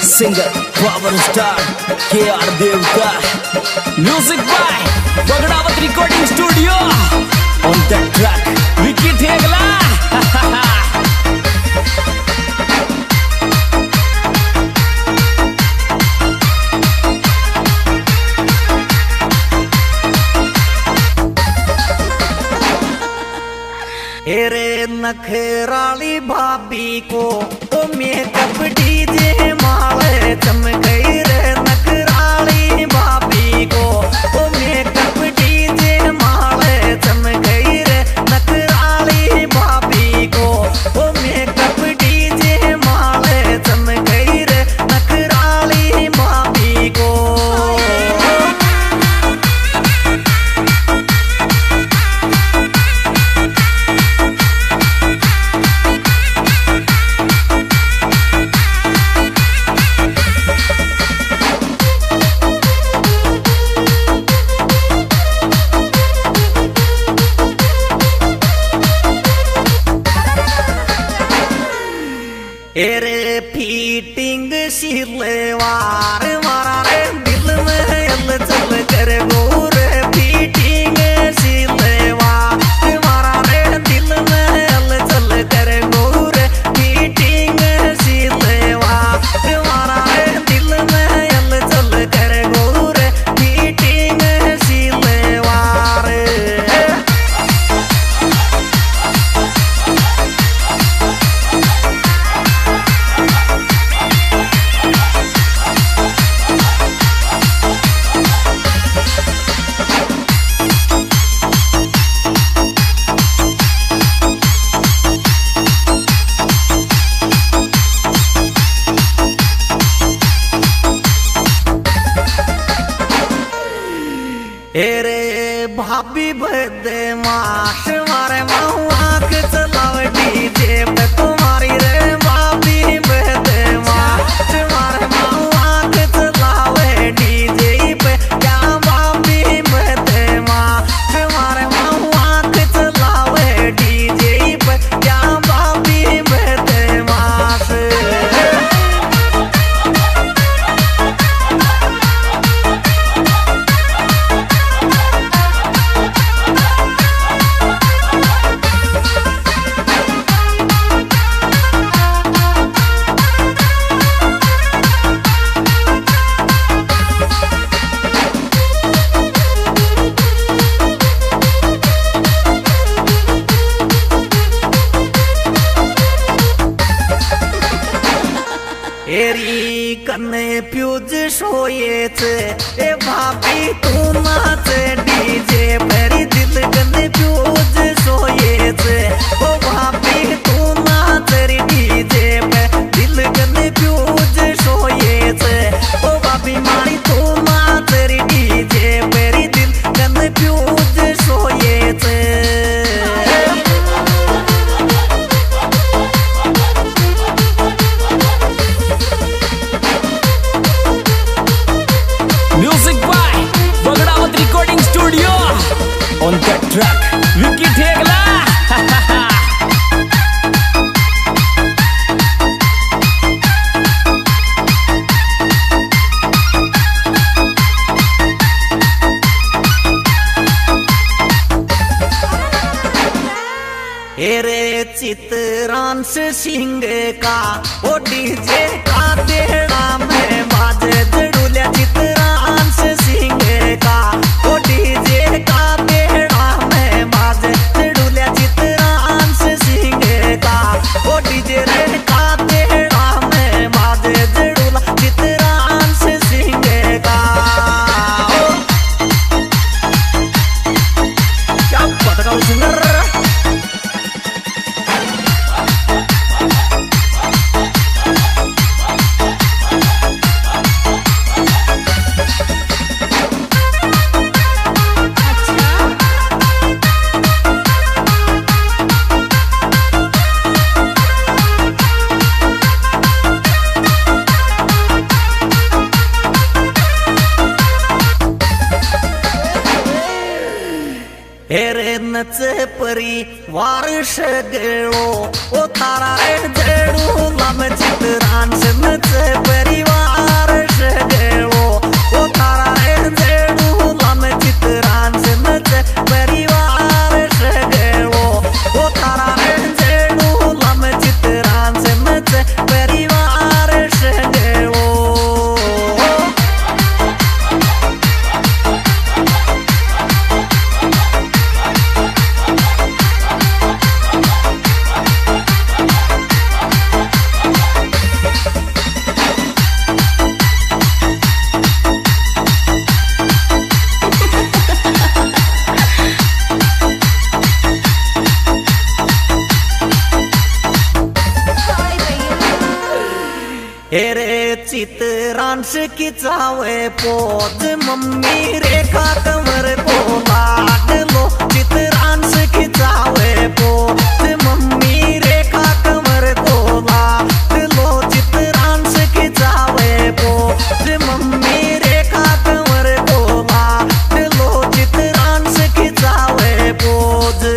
Singer power star K R. Devta, music by Bagdawat recording studio, on the track Vicky Thegla. रे नखराली भाभी को ओ मेकअप डीजे माले चमकई रे नखराली भाभी को ओ मेकअप डीजे माले चमकई रे नखराली भाभी को ओ मेकअप डीजे माले चमकई रे नखराली भाभी को। रे फीटिंग सिलवार मारा रे दिल में हलचल कर गो रे फीटिंग सिलवार मारा रे दिल में हलचल कर गो रे फीटिंग सिलवार मारा रे दिल में हलचल कर गो रे फीटिंग सिलवार। रे भाभी बदमाश मारे माहू आँख चलाव डीजे पे तुम्हारी रे भाभी बदमाश मारे माहू आँख चलाव डीजे पे क्या भाभी बदमाश मारे माहू आँख चलाव डीजे पे क्या भाभी बदमाश। एरी कन्ने फ्यूज सोयेच ए भाभी तू नाच डीजे फेरी दिल कन्ने फ्यूज सोयेच ओ भाभी तू नाच डीजे पे दिल कन्ने फ्यूज सोयेच ओ भाभी मारी तू नाच डीजे फेरी दिल कन्ने फ्यूज सोयेच। Music by Bagdawat recording studio, on the track Vicky Thegla. रे चित्रांश सिंह का ओ डीजे का देड़ा में बाजे जड़ूलिया चित्रांश सिंह का ओ डीजे का देड़ा में बाजे जड़ूलिया चित्रांश सिंह का ओ डीजे रे का देड़ा में बाजे जड़ूला चित्रांश सिंह का। क्या पता सिंगर रे नच परी वारश गेलो ओ तारा रे जेडू लम चित्रांश नच परिवार हेरे चित्रांश की चावे पोज मम्मी रेखा कमर को लाड लो चित्रांश की चावे पोज मम्मी रेखा कमर को लाड लो चित्रांश की चावे पोज मम्मी रेखा कमर को लाड लो चित्रांश की चावे pose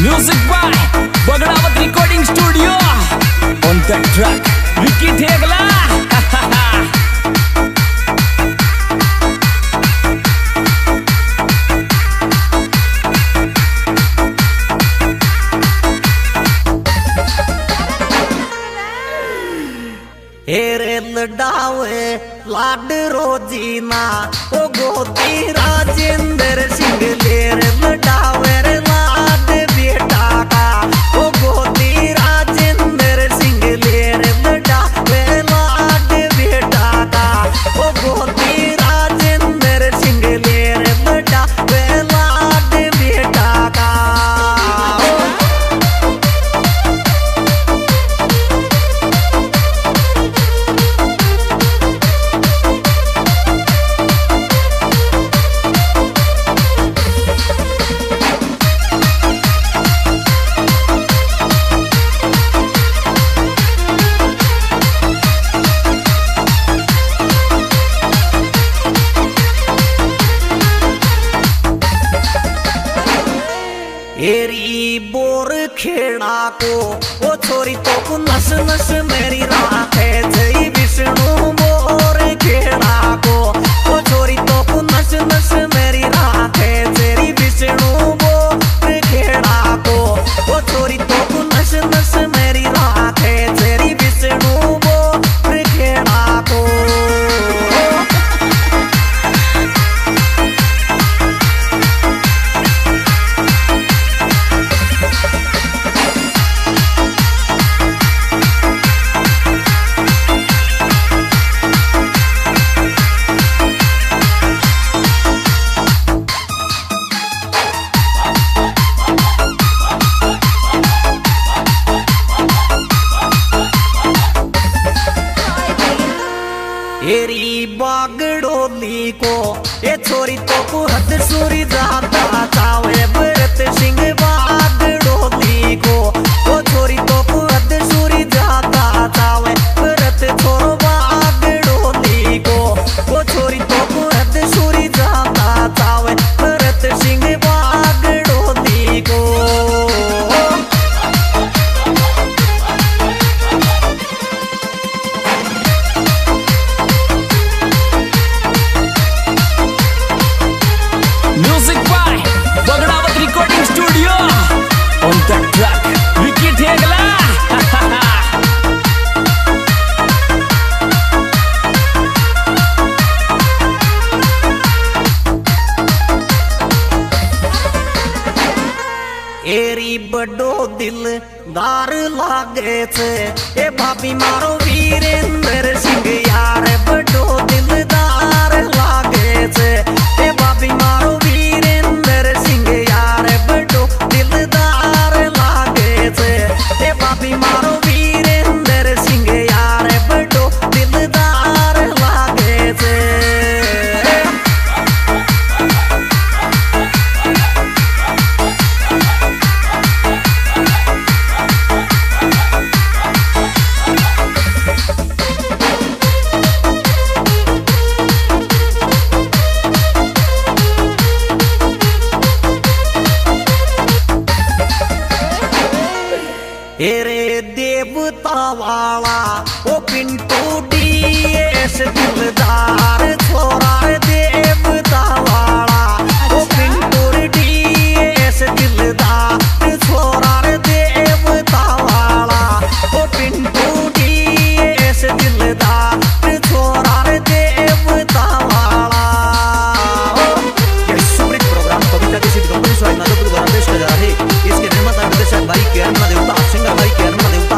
Music by Bagdavat Recording Studio. On the track, Vicky Thegla. हेरे लडावे लाड रोजीना ओ गोती राजेंद्र सिंह लेर लडावे रे लाड बेटा का ओ गोती राजेंद्र सिंह लेर लडावे लाड बेटा का ओ गोती राजेंद्र सिंह लेर लडावे लाड बेटा का एरी बोर खेड़ा को ओ छोरी तो को नस नस मेरी राखे जई विष्णु बोर खेड़ा को ओ छोरी तो को नस नस मेरी राखे जई विष्णु बोर खेड़ा को ओ छोरी तो को नस नस मेरी राखे जई विष्णु बोर खेड़ा को एरी बागड़ोली को ये छोरी तो को हद सूरी जाता चावे भरत सिंह बागड़ोली को ओ छोरी तो को हद सूरी जाता चावे भरत छोरो बागड़ोली को ओ छोरी तो को हद सूरी जाता चावे भरत सिंह बागड़ोली को Music by Bagdavat Recording Studio. On the track, Vicky Thegla. एरी बड़ो दिल दार लागे छे ए भाभी मारो वीरेंद्र सिंह यार बड़ो दिलदार लागे छे ए भाभी मारो वीरेंद्र सिंह यार बड़ो दिलदार लागे छे ए भाभी मारो वीरेंद्र सिंह यार बड़ो दिलदार लागे छे एरे देवता वाला ओ पिंटू डीएस दिलदार छोरा देवता वाला ओ पिंटू डीएस दिलदार छोरा देवता वाला ओ पिंटू डीएस दिलदार छोरा देवता वाला यह सुपरहिट प्रोग्राम कविता के सिद्ध कंपनी स्वागत नाटक द्वारा पेश किया जा रहा है। इसके निर्माता निर्देशक भाई के अरुणा देवता, सिंगर भाई के अरुणा देवता,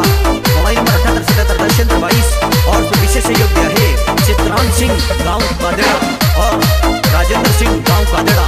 मोबाइल नंबर 78 77 22 और विशेष सहयोग दिया है चित्रांश सिंह गांव बादेड़ा। और राजेंद्र सिंह गांव कादेड़ा।